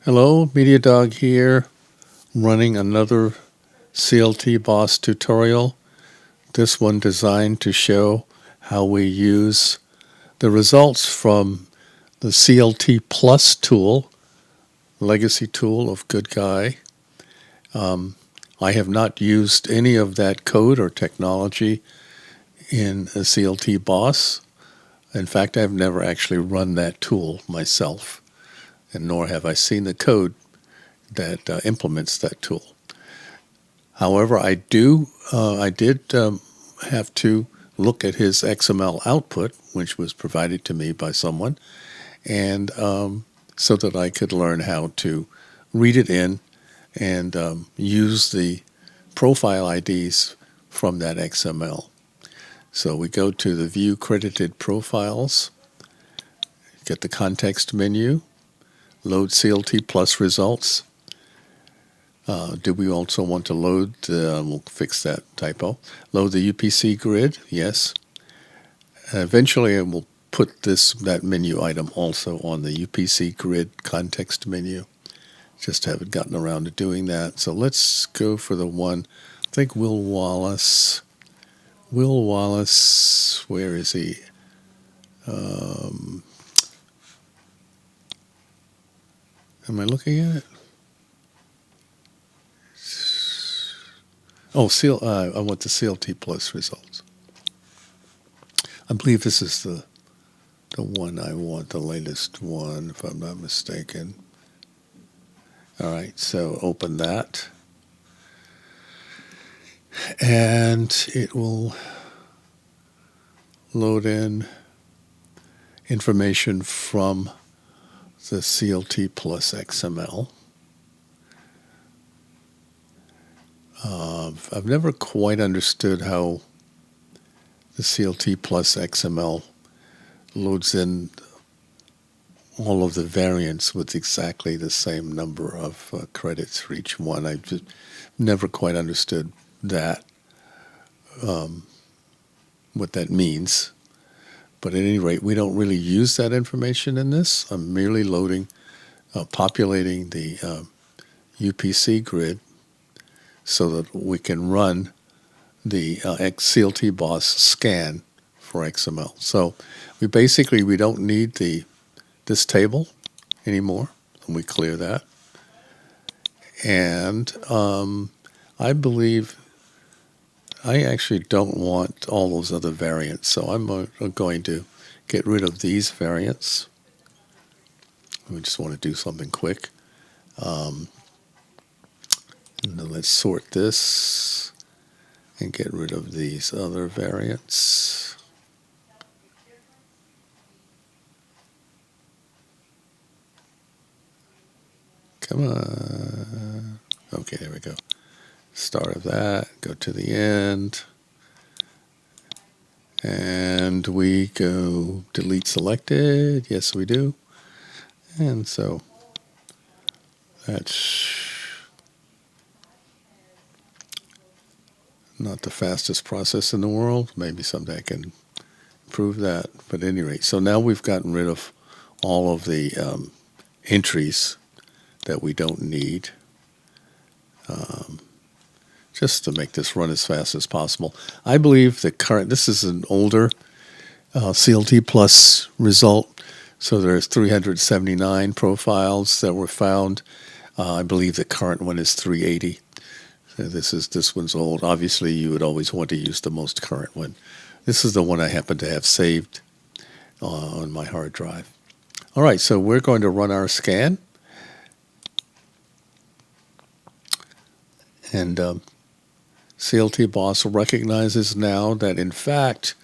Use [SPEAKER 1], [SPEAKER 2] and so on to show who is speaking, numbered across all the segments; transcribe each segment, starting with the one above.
[SPEAKER 1] Hello, Media Dog here, running another CLTBoss tutorial. This one designed to show how we use the results from the CLTPlus tool, legacy tool of Good Guy. I have not used any of that code or technology in a CLTBoss. In fact, I've never actually run that tool myself, and nor have I seen the code that implements that tool. However, I did have to look at his XML output, which was provided to me by someone, and so that I could learn how to read it in and use the profile IDs from that XML. So we go to the View Credited Profiles, get the context menu, load CLTPlus results. Do we also want to load, we'll fix that typo, load the UPC grid? Yes. Eventually I will put that menu item also on the UPC grid context menu. Just haven't gotten around to doing that. So let's go for the one, I think Will Wallace. Will Wallace, where is he? Am I looking at it? Oh, I want the CLTPlus results. I believe this is the one I want, the latest one, if I'm not mistaken. All right, so open that. And it will load in information from the CLTPlus XML. I've never quite understood how the CLTPlus XML loads in all of the variants with exactly the same number of credits for each one. I just never quite understood that, what that means. But at any rate, we don't really use that information in this. I'm merely populating the UPC grid so that we can run the CLTBoss scan for XML. So we don't need this table anymore, and we clear that. And I believe I actually don't want all those other variants, so I'm going to get rid of these variants. We just want to do something quick. And then let's sort this and get rid of these other variants. Come on. Okay, there we go. Start of that, go to the end. And we go delete selected. Yes, we do. And so that's not the fastest process in the world. Maybe someday I can improve that. But at any rate, so now we've gotten rid of all of the entries that we don't need, just to make this run as fast as possible. I believe this is an older CLTPlus result, so there's 379 profiles that were found. I believe the current one is 380. So this one's old. Obviously, you would always want to use the most current one. This is the one I happen to have saved on my hard drive. All right, so we're going to run our scan. And CLTBoss recognizes now that, in fact,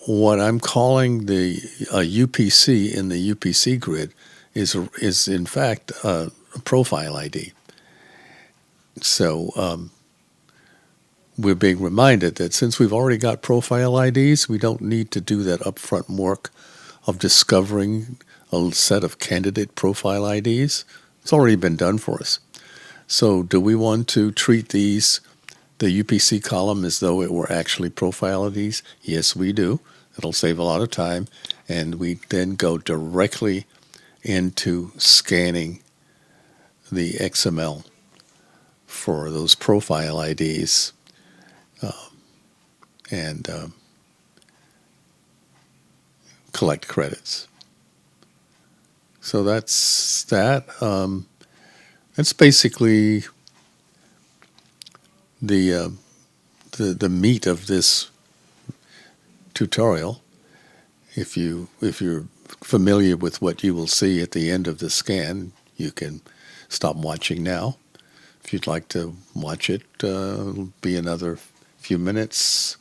[SPEAKER 1] what I'm calling the UPC in the UPC grid is in fact a profile ID. So we're being reminded that since we've already got profile IDs, we don't need to do that upfront work of discovering a set of candidate profile IDs. It's already been done for us. So do we want to treat the UPC column as though it were actually profile IDs? Yes, we do. It'll save a lot of time. And we then go directly into scanning the XML for those profile IDs and collect credits. So that's that. That's basically the meat of this tutorial. If you're familiar with what you will see at the end of the scan, you can stop watching now. If you'd like to watch it, it'll be another few minutes.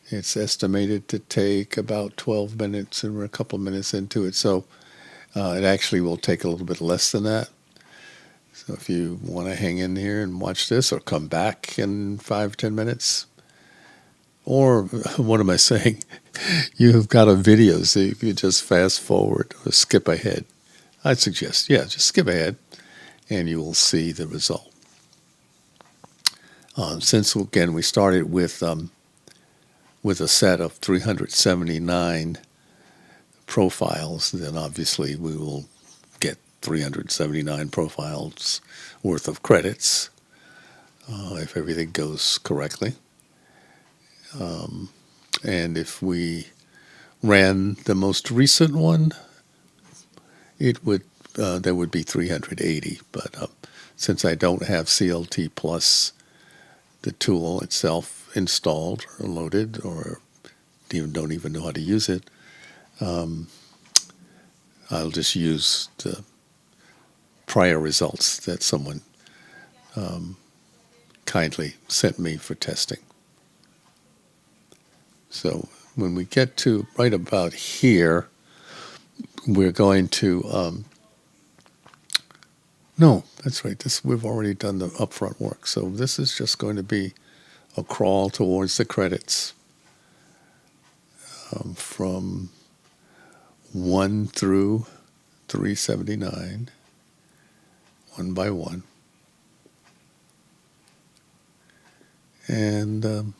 [SPEAKER 1] It's estimated to take about 12 minutes, and we're a couple of minutes into it, so it actually will take a little bit less than that. So if you want to hang in here and watch this, or come back in 5-10 minutes, or what am I saying? You've got a video, so you can just fast forward or skip ahead. I'd suggest, just skip ahead, and you will see the result. Since, again, we started with a set of 379 profiles, then obviously we will get 379 profiles worth of credits if everything goes correctly. And if we ran the most recent one, it would there would be 380. But since I don't have CLTPlus, the tool itself, installed or loaded, or don't even know how to use it, I'll just use the prior results that someone kindly sent me for testing. So when we get to right about here, we're going to, no, that's right, we've already done the upfront work. So this is just going to be a crawl towards the credits from 1 through 379, one by one. And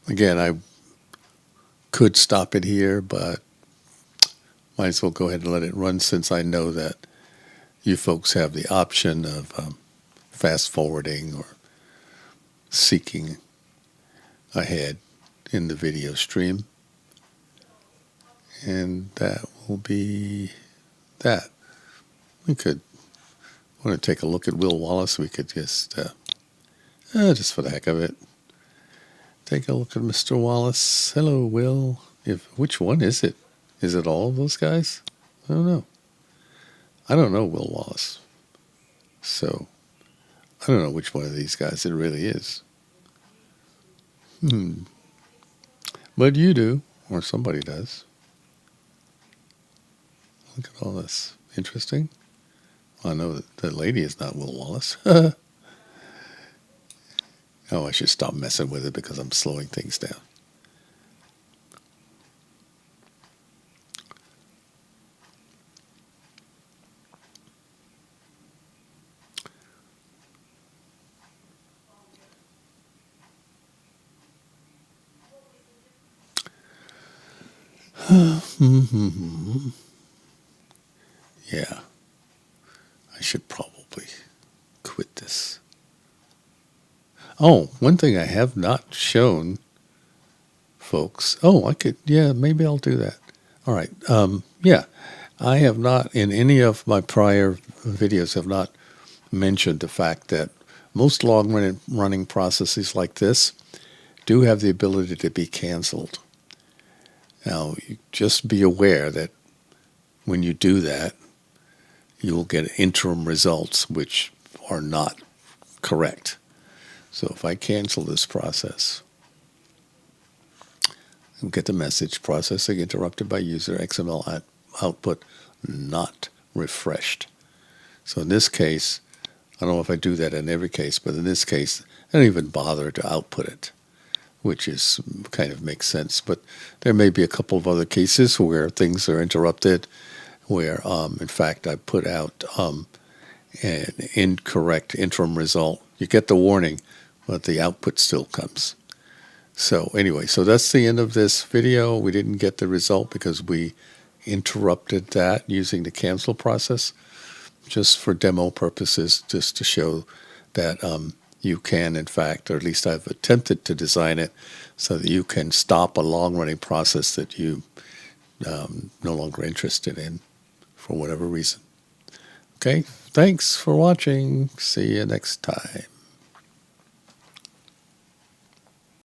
[SPEAKER 1] again, I could stop it here, but might as well go ahead and let it run, since I know that you folks have the option of fast forwarding or seeking ahead in the video stream. And that will be that. We could want to take a look at Will Wallace. We could just for the heck of it, take a look at Mr. Wallace. Hello, Will. Which one is it? Is it all of those guys? I don't know. I don't know Will Wallace. So I don't know which one of these guys it really is. But you do, or somebody does. Look at all this. Interesting. Well, I know that the lady is not Will Wallace. Oh, I should stop messing with it because I'm slowing things down. Yeah, I should probably quit this. Oh, one thing I have not shown, folks. Oh, maybe I'll do that. All right. I have not, in any of my prior videos, have not mentioned the fact that most long-running processes like this do have the ability to be canceled. Now, just be aware that when you do that, you will get interim results which are not correct. So if I cancel this process, I'll get the message, processing interrupted by user, XML output not refreshed. So in this case, I don't know if I do that in every case, but in this case, I don't even bother to output it, which is kind of makes sense. But there may be a couple of other cases where things are interrupted, where in fact I put out an incorrect interim result. You get the warning, but the output still comes. So anyway, so that's the end of this video. We didn't get the result because we interrupted that using the cancel process, just for demo purposes, just to show that you can, in fact, or at least I've attempted to design it so that you can stop a long-running process that you no longer interested in for whatever reason. Okay, thanks for watching. See you next time.